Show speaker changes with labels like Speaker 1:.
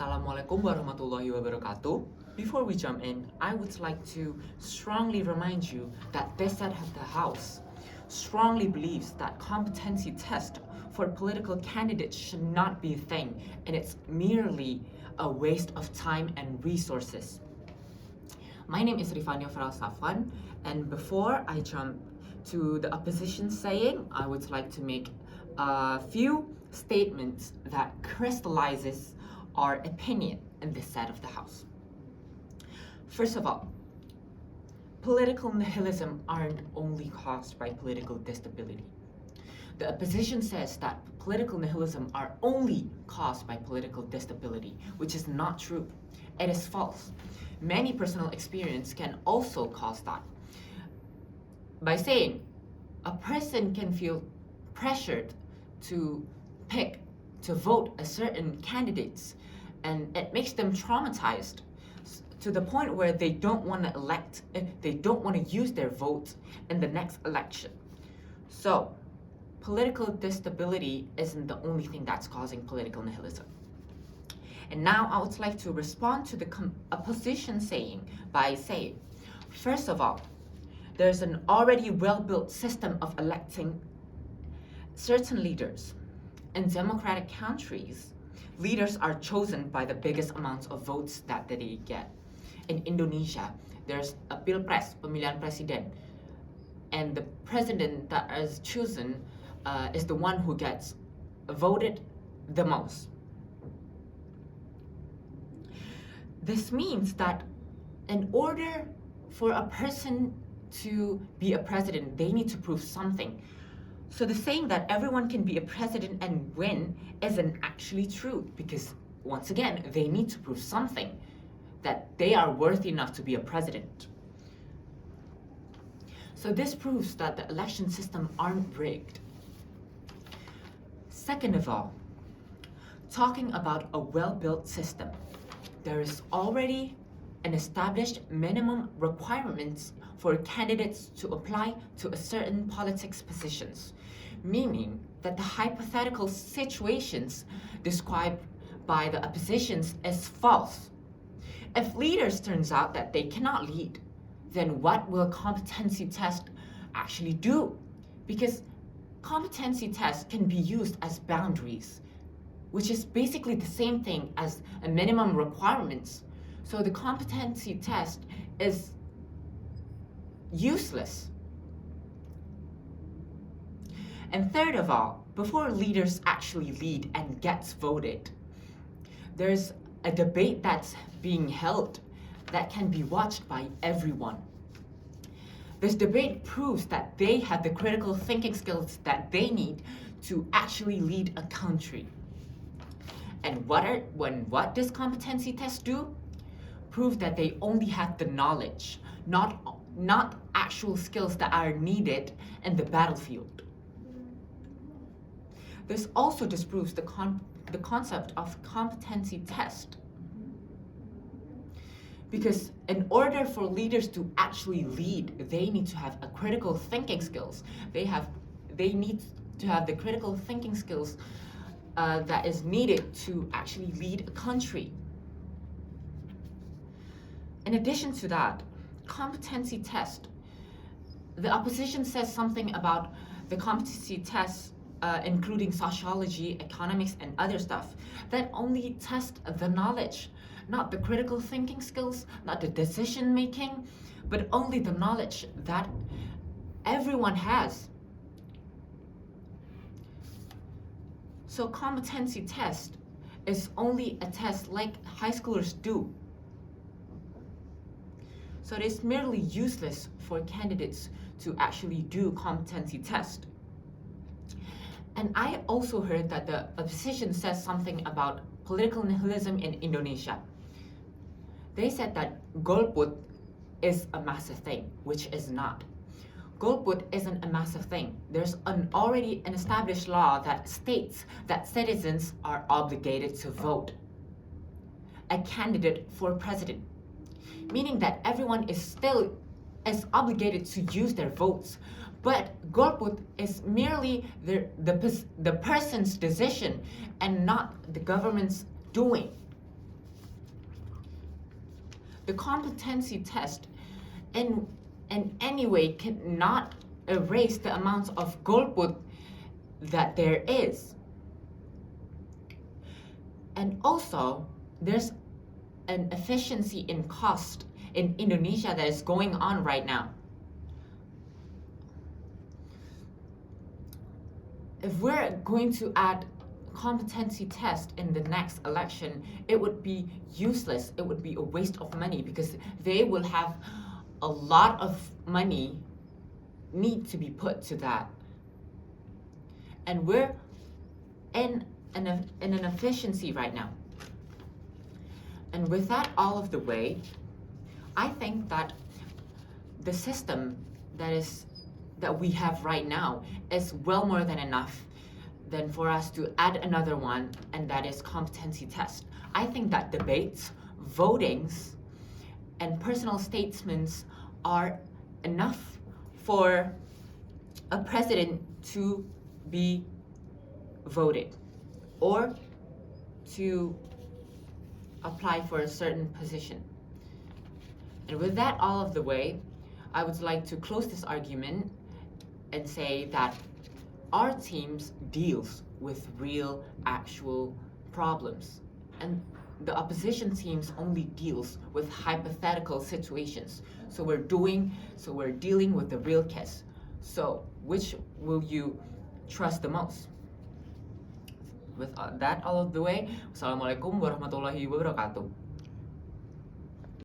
Speaker 1: Assalamualaikum warahmatullahi wabarakatuh. Before we jump in, I would like to strongly remind you that this side of the House strongly believes that competency test for political candidates should not be a thing, and it's merely a waste of time and resources. My name is FARREL, and before I jump to the opposition saying, I would like to make a few statements that crystallizes our opinion in this side of the House. First of all, political nihilism aren't only caused by political instability. The opposition says that political nihilism are only caused by political instability, which is not true. It is false. Many personal experience can also cause that. By saying a person can feel pressured to vote a certain candidates, and it makes them traumatized to the point where they don't want to elect, they don't want to use their vote in the next election. So, political instability isn't the only thing that's causing political nihilism. And now I would like to respond to the opposition saying by saying, first of all, there's an already well-built system of electing certain leaders. In democratic countries, leaders are chosen by the biggest amounts of votes that they get. In Indonesia, there's a pilpres, pemilihan presiden, and the president that is chosen is the one who gets voted the most. This means that in order for a person to be a president, they need to prove something. So the saying that everyone can be a president and win isn't actually true, because once again, they need to prove something, that they are worthy enough to be a president. So this proves that the election system aren't rigged. Second of all, talking about a well-built system, there is already an established minimum requirements for candidates to apply to a certain politics positions, meaning that the hypothetical situations described by the oppositions is false. If leaders turns out that they cannot lead, then what will competency test actually do? Because competency tests can be used as boundaries, which is basically the same thing as a minimum requirements. So the competency test is useless. And third of all, before leaders actually lead and gets voted, there's a debate that's being held that can be watched by everyone. This debate proves that they have the critical thinking skills that they need to actually lead a country. And what does competency test do? Prove that they only have the knowledge, not actual skills that are needed in the battlefield. This also disproves the concept of competency test. Because in order for leaders to actually lead, they need to have a critical thinking skills. They need to have the critical thinking skills that is needed to actually lead a country. In addition to that, competency test, the opposition says something about the competency tests, including sociology, economics, and other stuff, that only test the knowledge, not the critical thinking skills, not the decision making, but only the knowledge that everyone has. So competency test is only a test like high schoolers do. So it is merely useless for candidates to actually do competency test. And I also heard that the opposition says something about political nihilism in Indonesia. They said that golput is a massive thing, which is not. Golput isn't a massive thing. There's already an established law that states that citizens are obligated to vote a candidate for president, meaning that everyone is obligated to use their votes. But golput is merely the person's decision and not the government's doing. The competency test in any way cannot erase the amount of golput that there is. And also, there's an efficiency in cost in Indonesia that is going on right now. If we're going to add competency test in the next election, it would be useless. It would be a waste of money because they will have a lot of money need to be put to that. And we're in an efficiency right now. And with that all of the way, I think that the system that we have right now is well more than enough than for us to add another one, and that is competency test. I think that debates, votings, and personal statements are enough for a president to be voted or to apply for a certain position. And with that all of the way, I would like to close this argument and say that our teams deals with real, actual problems. And the opposition teams only deals with hypothetical situations. So we're dealing with the real case. So which will you trust the most? With that all of the way, Wassalamualaikum warahmatullahi wabarakatuh.